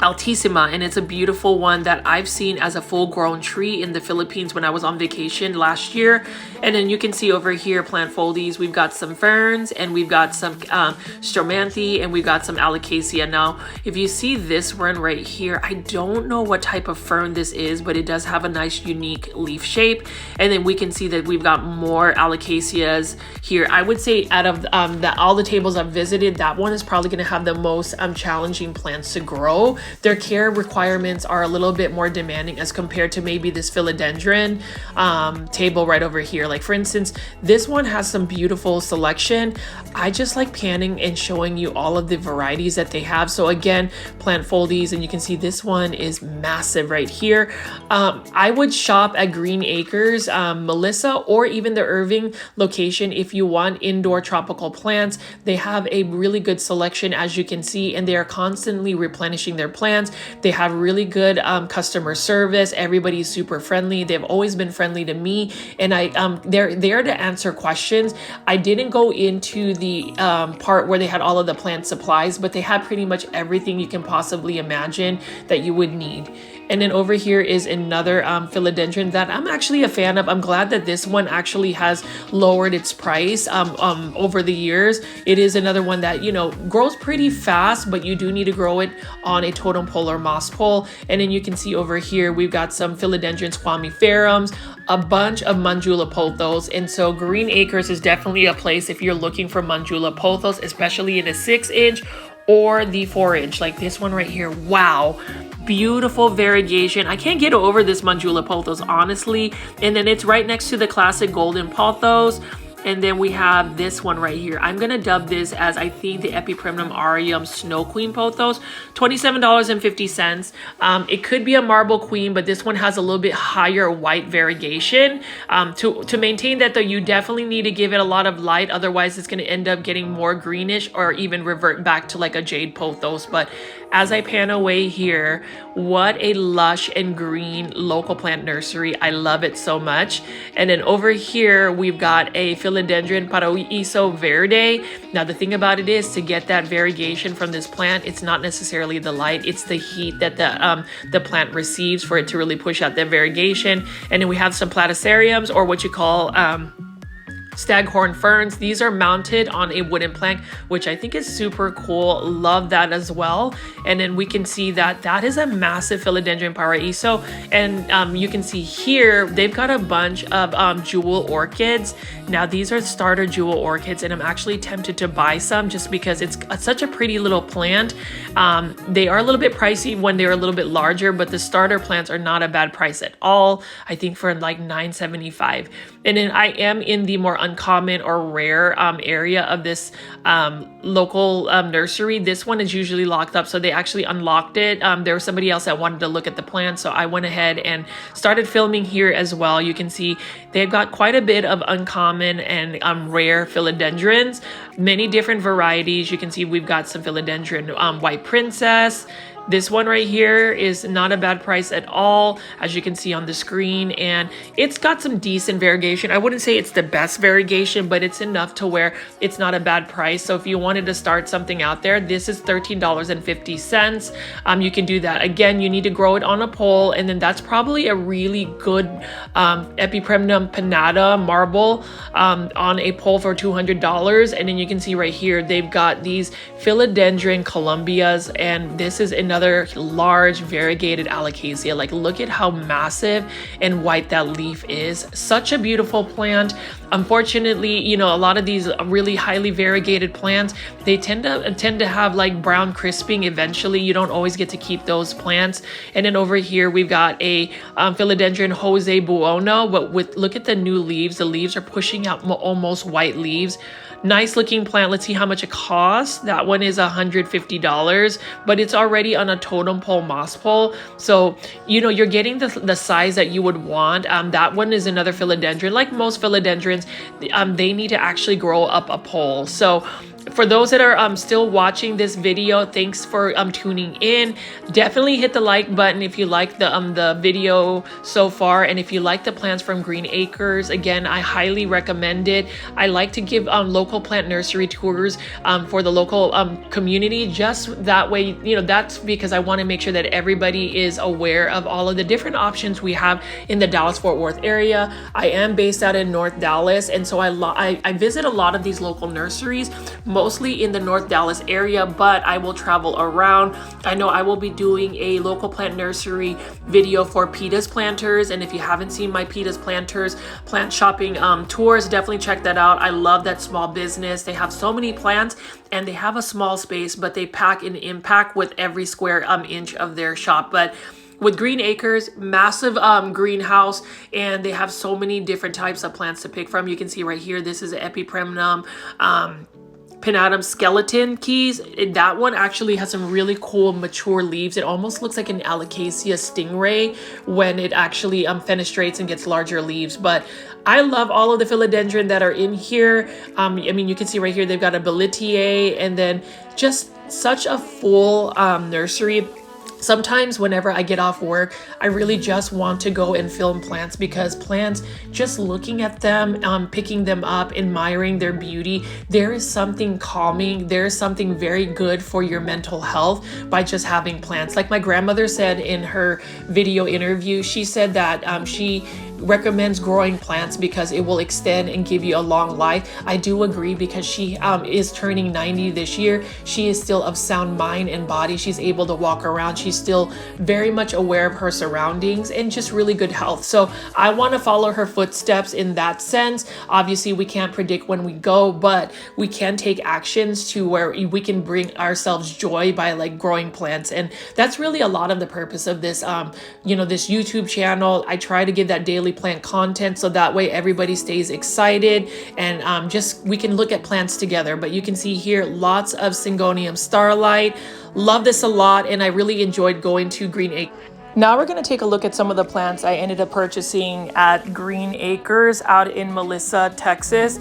Altissima, and it's a beautiful one that I've seen as a full-grown tree in the Philippines when I was on vacation last year. And then you can see over here, plant foldies, we've got some ferns, and we've got some stromanthe, and we've got some alocasia. Now, if you see this one right here, I don't know what type of fern this is, but it does have a nice unique leaf shape. And then we can see that we've got more alocasias here. I would say out of all the tables I've visited, that one is probably going to have the most challenging plants to grow. Their care requirements are a little bit more demanding as compared to maybe this philodendron table right over here. Like for instance, this one has some beautiful selection. I just like panning and showing you all of the varieties that they have. So again, plant foldies, and you can see this one is massive right here. I would shop at Green Acres, Melissa, or even the Irving location if you want indoor tropical plants. They have a really good selection, as you can see, and they are constantly replenishing their plants. They have really good customer service. Everybody's super friendly. They've always been friendly to me, and they're there to answer questions. I didn't go into the part where they had all of the plant supplies, but they had pretty much everything you can possibly imagine that you would need. And then over here is another philodendron that I'm actually a fan of. I'm glad that this one actually has lowered its price over the years. It is another one that, you know, grows pretty fast, but you do need to grow it on a totem pole or moss pole. And then you can see over here, we've got some philodendron squamiferums, a bunch of Manjula pothos. And so Green Acres is definitely a place if you're looking for Manjula pothos, especially in a 6-inch or the 4-inch, like this one right here. Wow. Beautiful variegation. I can't get over this Manjula pothos, honestly. And then it's right next to the classic golden pothos. And then we have this one right here. I'm gonna dub this as, I think, the Epiprimnum aureum Snow Queen pothos, $27.50. It could be a marble queen, but this one has a little bit higher white variegation. To maintain that though, you definitely need to give it a lot of light, otherwise it's gonna end up getting more greenish or even revert back to like a jade pothos. But as I pan away here, what a lush and green local plant nursery. I love it so much. And then over here, we've got a Philodendron Paraíso Verde. Now, the thing about it is, to get that variegation from this plant, it's not necessarily the light, it's the heat that the plant receives for it to really push out that variegation. And then we have some Platyceriums, or what you call staghorn ferns. These are mounted on a wooden plank, which I think is super cool. Love that as well. And then we can see that that is a massive Philodendron Paraíso. And you can see here, they've got a bunch of jewel orchids. Now these are starter jewel orchids, and I'm actually tempted to buy some just because it's such a pretty little plant. They are a little bit pricey when they're a little bit larger, but the starter plants are not a bad price at all. I think for like $9.75. And then I am in the more uncommon or rare area of this local nursery. This one is usually locked up, so they actually unlocked it. There was somebody else that wanted to look at the plant, so I went ahead and started filming here as well. You can see they've got quite a bit of uncommon and rare philodendrons, many different varieties. You can see we've got some philodendron white princess. This one right here is not a bad price at all, as you can see on the screen, and it's got some decent variegation. I wouldn't say it's the best variegation, but it's enough to where it's not a bad price. So if you wanted to start something out there, this is $13.50. You can do that. Again, you need to grow it on a pole, and then that's probably a really good Epipremnum pinnata marble on a pole for $200. And then you can see right here, they've got these philodendron columbias, and this is another large variegated alocasia. Like, look at how massive and white that leaf is. Such a beautiful plant. Unfortunately, you know, a lot of these really highly variegated plants, they tend to have like brown crisping eventually. You don't always get to keep those plants. And then over here we've got a philodendron Jose Buono, but look at the new leaves. The leaves are pushing out almost white leaves. Nice looking plant. Let's see how much it costs. That one is $150, but it's already on a totem pole moss pole. So, you know, you're getting the size that you would want. That one is another philodendron. Like most philodendrons, they need to actually grow up a pole. So for those that are still watching this video, thanks for tuning in. Definitely hit the like button if you like the video so far, and if you like the plants from Green Acres. Again, I highly recommend it. I like to give local plant nursery tours for the local community. Just that way, you know, that's because I want to make sure that everybody is aware of all of the different options we have in the Dallas-Fort Worth area. I am based out in North Dallas, and so I visit a lot of these local nurseries, mostly in the North Dallas area, but I will travel around. I know I will be doing a local plant nursery video for Petas planters, and if you haven't seen my Petas planters plant shopping tours, definitely check that out. I love that small business. They have so many plants and they have a small space, but they pack an impact with every square inch of their shop. But with Green Acres, massive greenhouse, and they have so many different types of plants to pick from. You can see right here, this is an Epipremnum pinnatum skeleton keys. That one actually has some really cool mature leaves. It almost looks like an alocasia stingray when it actually fenestrates and gets larger leaves. But I love all of the philodendron that are in here. I mean, you can see right here, they've got a Belitier, and then just such a full nursery. Sometimes whenever I get off work, I really just want to go and film plants, because plants, just looking at them, picking them up, admiring their beauty, there is something calming. There's something very good for your mental health by just having plants. Like my grandmother said in her video interview, she said that she recommends growing plants because it will extend and give you a long life. I do agree, because she is turning 90 this year. She is still of sound mind and body. She's able to walk around. She's still very much aware of her surroundings and just really good health. So I want to follow her footsteps in that sense. Obviously, we can't predict when we go, but we can take actions to where we can bring ourselves joy by like growing plants. And that's really a lot of the purpose of this, you know, this YouTube channel. I try to give that daily plant content so that way everybody stays excited, and just we can look at plants together. But you can see here lots of Syngonium starlight. Love this a lot, and I really enjoyed going to Green Acres. Now we're going to take a look at some of the plants I ended up purchasing at Green Acres out in Melissa, Texas.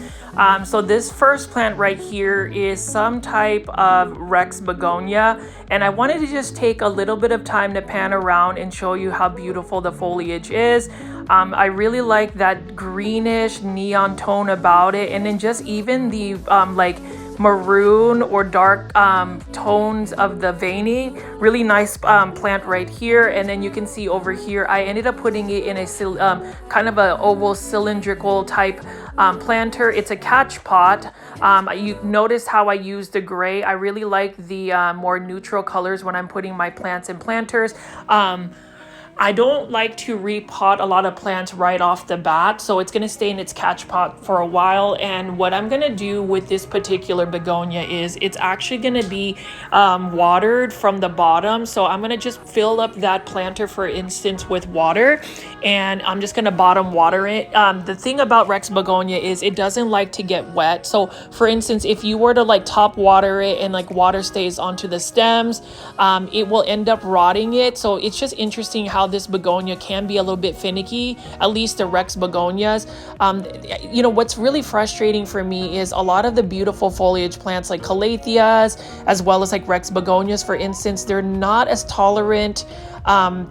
So this first plant right here is some type of Rex begonia, and I wanted to just take a little bit of time to pan around and show you how beautiful the foliage is. I really like that greenish neon tone about it, and then just even the like maroon or dark tones of the veining. Really nice plant right here. And then you can see over here, I ended up putting it in a kind of a oval cylindrical type planter. It's a catch pot. You notice how I use the gray. I really like the more neutral colors when I'm putting my plants in planters. I don't like to repot a lot of plants right off the bat, so it's going to stay in its catch pot for a while. And what I'm going to do with this particular begonia is it's actually going to be watered from the bottom. So I'm going to just fill up that planter, for instance, with water, and I'm just going to bottom water it. The thing about Rex begonia is it doesn't like to get wet. So for instance, if you were to like top water it and like water stays onto the stems, it will end up rotting it. So it's just interesting how how this begonia can be a little bit finicky, at least the Rex begonias. You know, what's really frustrating for me is a lot of the beautiful foliage plants like calatheas, as well as like Rex begonias, for instance, they're not as tolerant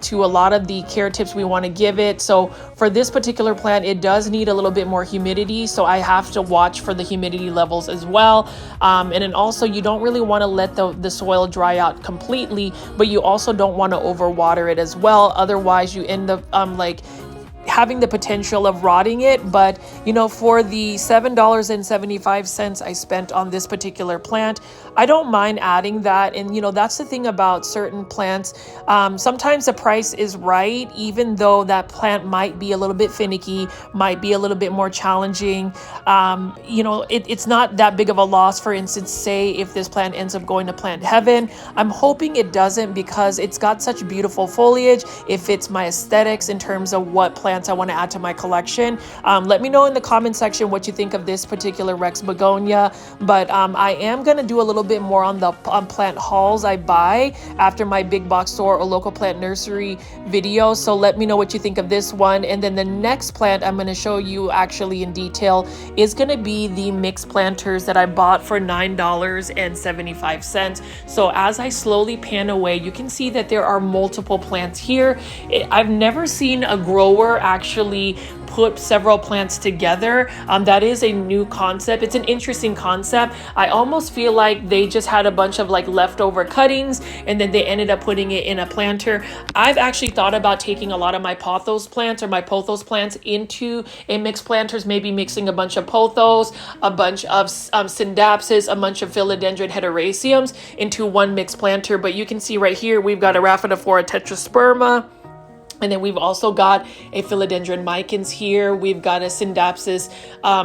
to a lot of the care tips we want to give it. So for this particular plant, it does need a little bit more humidity. So I have to watch for the humidity levels as well. And then also you don't really want to let the soil dry out completely, but you also don't want to overwater it as well. Otherwise you end up like having the potential of rotting it. But you know, for the $7.75 I spent on this particular plant, I don't mind adding that. And you know, that's the thing about certain plants. Sometimes the price is right, even though that plant might be a little bit finicky, might be a little bit more challenging. You know, it's not that big of a loss. For instance, say if this plant ends up going to plant heaven, I'm hoping it doesn't, because it's got such beautiful foliage. It fits my aesthetics in terms of what plants I want to add to my collection. Let me know in the comment section what you think of this particular Rex begonia. But I am going to do a little bit more on the plant hauls I buy after my big box store or local plant nursery video. So let me know what you think of this one. And then the next plant I'm going to show you actually in detail is going to be the mixed planters that I bought for $9.75. So as I slowly pan away, you can see that there are multiple plants here. I've never seen a grower actually put several plants together. That is a new concept. It's an interesting concept. I almost feel like they just had a bunch of like leftover cuttings and then they ended up putting it in a planter. I've actually thought about taking a lot of my pothos plants or my pothos plants into a mixed planters, maybe mixing a bunch of pothos, a bunch of syndapsis, a bunch of philodendron heteroraceums into one mixed planter. But you can see right here, we've got a Rhaphidophora tetrasperma. And then we've also got a philodendron micans here. We've got a syndapsis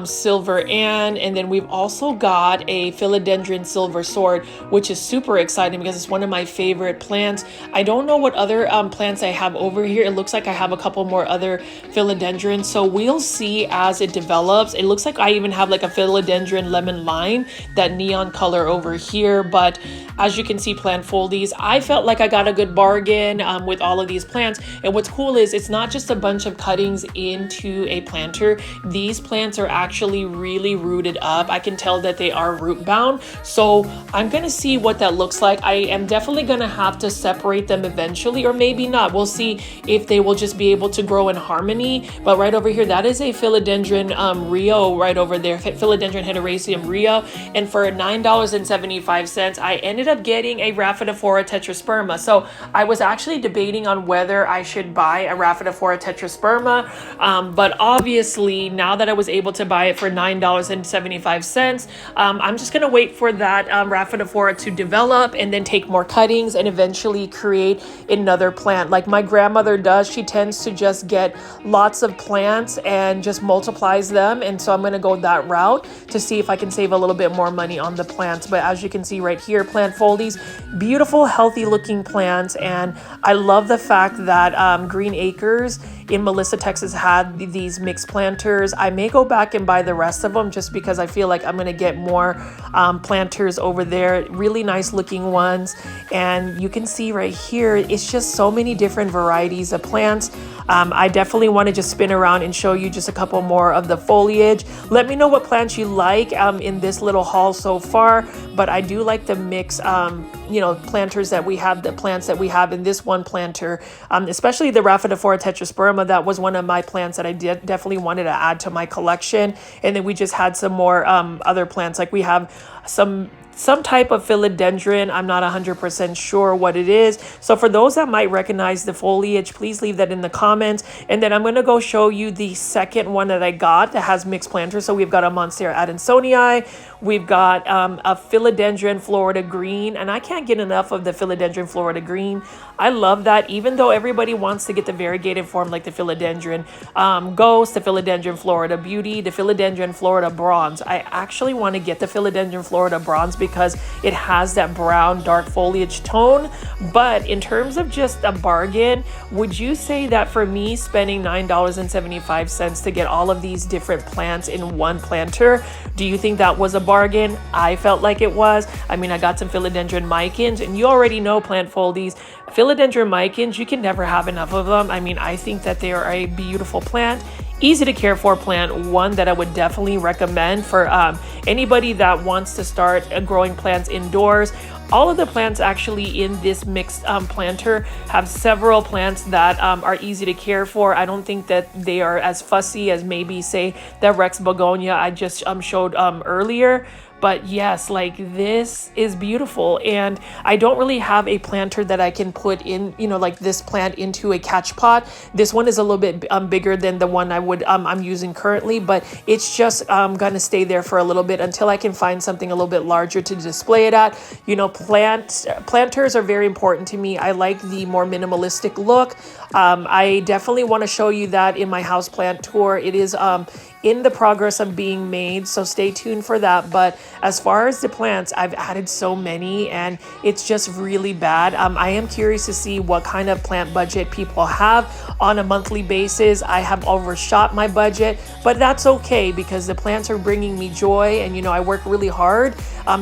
silver Ann, and then we've also got a philodendron silver sword, which is super exciting because it's one of my favorite plants. I don't know what other plants I have over here. It looks like I have a couple more other philodendrons, so we'll see as it develops. It looks like I even have like a philodendron lemon lime, that neon color over here. But as you can see, plant foldies, I felt like I got a good bargain with all of these plants. And what's cool is it's not just a bunch of cuttings into a planter. These plants are actually really rooted up. I can tell that they are root bound. So I'm going to see what that looks like. I am definitely going to have to separate them eventually, or maybe not. We'll see if they will just be able to grow in harmony. But right over here, that is a philodendron Rio right over there, philodendron heteroraceum Rio. And for $9.75, I ended up getting a Rhaphidophora tetrasperma. So I was actually debating on whether I should buy a Rhaphidophora tetrasperma, but obviously now that I was able to buy it for $9.75, I'm just gonna wait for that Rhaphidophora to develop and then take more cuttings and eventually create another plant like my grandmother does. She tends to just get lots of plants and just multiplies them, and so I'm gonna go that route to see if I can save a little bit more money on the plants. But as you can see right here, plant foldies, beautiful healthy looking plants. And I love the fact that Green Acres in Melissa, Texas had these mixed planters. I may go back and buy the rest of them just because I feel like I'm going to get more planters over there. Really nice looking ones. And you can see right here, it's just so many different varieties of plants. I definitely want to just spin around and show you just a couple more of the foliage. Let me know what plants you like in this little haul so far. But I do like the mix, you know, planters that we have, the plants that we have in this one planter, especially the Rhaphidophora tetrasperma. That was one of my plants that I definitely wanted to add to my collection. And then we just had some more other plants, like we have some type of philodendron. I'm not 100% sure what it is. So for those that might recognize the foliage, please leave that in the comments. And then I'm going to go show you the second one that I got that has mixed planters. So we've got a Monstera adansonii. We've got a philodendron Florida green, and I can't get enough of the philodendron Florida green. I love that, even though everybody wants to get the variegated form like the philodendron Ghost, the philodendron Florida Beauty, the philodendron Florida Bronze. I actually want to get the philodendron Florida Bronze because it has that brown dark foliage tone. But in terms of just a bargain, would you say that for me spending $9.75 to get all of these different plants in one planter, do you think that was a bargain? I felt like it was. I mean, I got some philodendron micans, and you already know plant foldies. Philodendron micans, you can never have enough of them. I mean, I think that they are a beautiful plant, easy to care for plant, one that I would definitely recommend for anybody that wants to start growing plants indoors. All of the plants actually in this mixed planter have several plants that are easy to care for. I don't think that they are as fussy as maybe say the Rex begonia I just showed earlier. But yes, like this is beautiful, and I don't really have a planter that I can put in, you know, like this plant into a catch pot. This one is a little bit bigger than the one I'm using currently, but it's just gonna stay there for a little bit until I can find something a little bit larger to display it at. You know, planters are very important to me. I like the more minimalistic look. I definitely want to show you that in my houseplant tour. It is in the progress of being made, so stay tuned for that. But as far as the plants, I've added so many and it's just really bad. I am curious to see what kind of plant budget people have on a monthly basis. I have overshot my budget, but that's okay because the plants are bringing me joy, and you know, I work really hard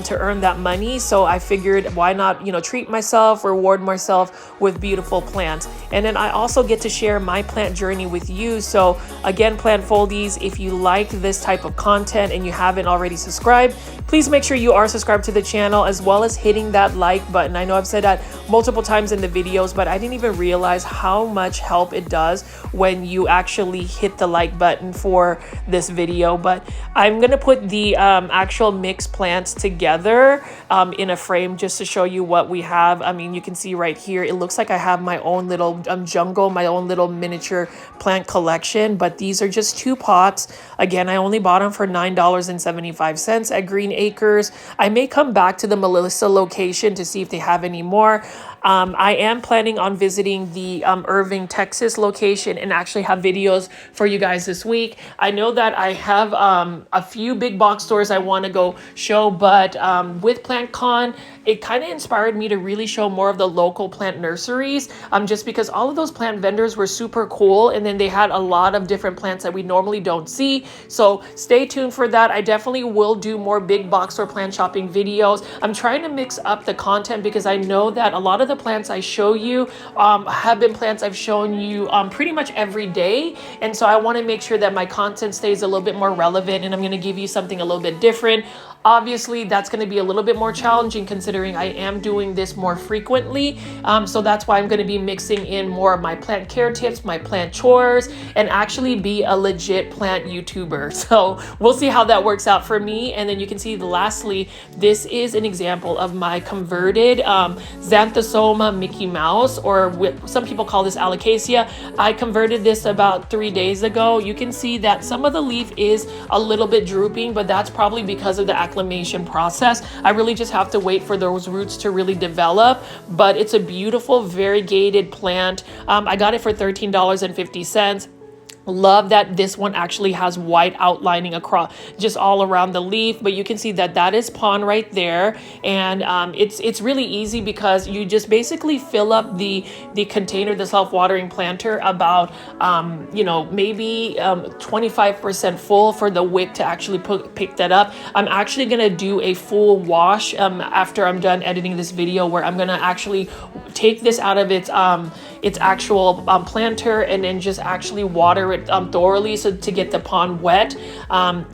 to earn that money. So I figured, why not, you know, treat myself, reward myself with beautiful plants. And then I also get to share my plant journey with you. So again, plant foldies, if you like this type of content and you haven't already subscribed, please make sure you are subscribed to the channel, as well as hitting that like button. I know I've said that multiple times in the videos, but I didn't even realize how much help it does when you actually hit the like button for this video. But I'm gonna put the actual mixed plants together in a frame just to show you what we have. I mean, you can see right here, it looks like I have my own little jungle, my own little miniature plant collection, but these are just 2 pots. Again, I only bought them for $9.75 at Green Acres. I may come back to the Melissa location to see if they have any more. I am planning on visiting the Irving, Texas location and actually have videos for you guys this week. I know that I have a few big box stores I want to go show, but with PlantCon, it kind of inspired me to really show more of the local plant nurseries, just because all of those plant vendors were super cool, and then they had a lot of different plants that we normally don't see. So stay tuned for that. I definitely will do more big box store plant shopping videos. I'm trying to mix up the content because I know that a lot of the plants I show you have been plants I've shown you pretty much every day, and so I want to make sure that my content stays a little bit more relevant, and I'm going to give you something a little bit different. Obviously, that's going to be a little bit more challenging considering I am doing this more frequently. So that's why I'm going to be mixing in more of my plant care tips, my plant chores, and actually be a legit plant YouTuber. So we'll see how that works out for me. And then you can see lastly, this is an example of my converted Xanthosoma Mickey Mouse, or some people call this Alocasia. I converted this about 3 days ago. You can see that some of the leaf is a little bit drooping, but that's probably because of the acclimation process. I really just have to wait for those roots to really develop, but it's a beautiful variegated plant. I got it for $13.50. Love that this one actually has white outlining across just all around the leaf, but you can see that that is pond right there. And it's really easy because you just basically fill up the container, the self-watering planter, about you know, maybe 25% full for the wick to actually pick that up. I'm actually gonna do a full wash after I'm done editing this video, where I'm gonna actually take this out of its actual planter and then just actually water it thoroughly so to get the pond wet.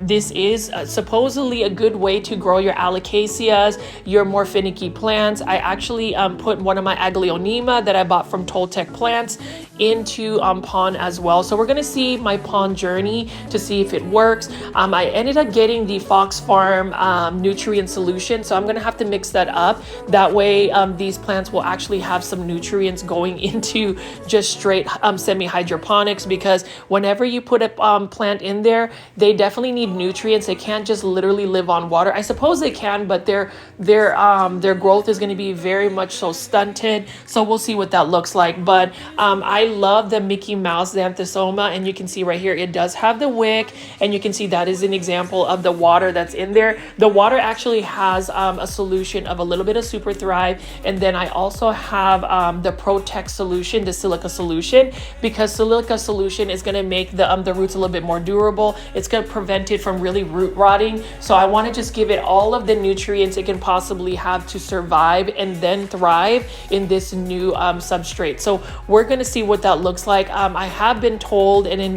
This is supposedly a good way to grow your alocasias, your more finicky plants. I actually put one of my Aglaonema that I bought from Toltec Plants into pond as well. So we're gonna see my pond journey to see if it works. I ended up getting the Fox Farm nutrient solution, so I'm gonna have to mix that up. That way these plants will actually have some nutrients going into just straight semi-hydroponics, because whenever you put a plant in there, they definitely need nutrients. They can't just literally live on water. I suppose they can, but their growth is going to be very much so stunted. So we'll see what that looks like. But I love the Mickey Mouse Xanthosoma, and you can see right here it does have the wick, and you can see that is an example of the water that's in there. The water actually has a solution of a little bit of Super Thrive, and then I also have the Protect solution solution, the silica solution, because silica solution is going to make the roots a little bit more durable. It's going to prevent it from really root rotting. So I want to just give it all of the nutrients it can possibly have to survive and then thrive in this new substrate. So we're going to see what that looks like. I have been told, and then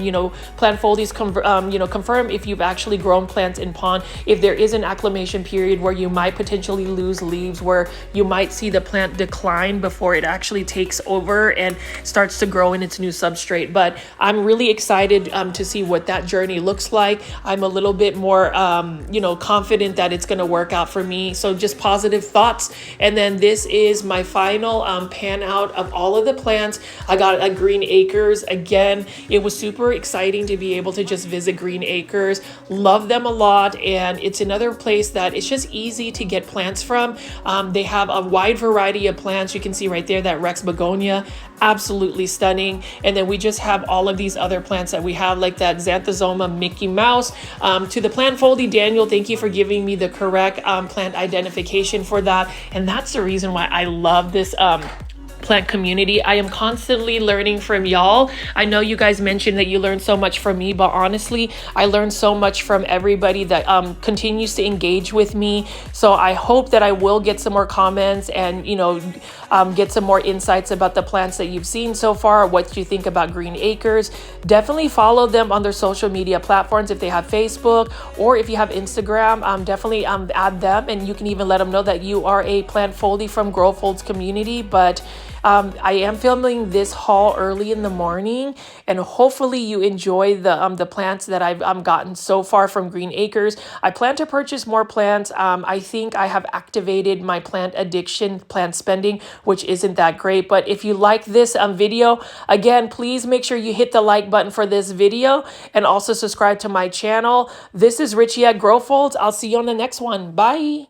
Plant Foldies confirm if you've actually grown plants in pond, if there is an acclimation period where you might potentially lose leaves, where you might see the plant decline before it actually takes over and starts to grow in its new substrate. But I'm really excited to see what that journey looks like. I'm a little bit more confident that it's going to work out for me. So just positive thoughts. And then this is my final pan out of all of the plants. I got a Green Acres. Again, it was super exciting to be able to just visit Green Acres. Love them a lot, and it's another place that it's just easy to get plants from. They have a wide variety of plants. You can see right there that Rex begonia, absolutely stunning. And then we just have all of these other plants that we have, like that Xanthosoma Mickey Mouse. To the Plant Foldy, Daniel, thank you for giving me the correct plant identification for that. And that's the reason why I love this plant community. I am constantly learning from y'all. I know you guys mentioned that you learned so much from me, but honestly, I learned so much from everybody that continues to engage with me. So I hope that I will get some more comments and get some more insights about the plants that you've seen so far, what you think about Green Acres. Definitely follow them on their social media platforms if they have Facebook, or if you have Instagram, definitely add them, and you can even let them know that you are a Plant Foldy from Grow Folds community. But I am filming this haul early in the morning, and hopefully you enjoy the plants that I've gotten so far from Green Acres. I plan to purchase more plants. I think I have activated my plant addiction, plant spending, which isn't that great. But if you like this video, again, please make sure you hit the like button for this video and also subscribe to my channel. This is Richie at Grow Folds. I'll see you on the next one. Bye.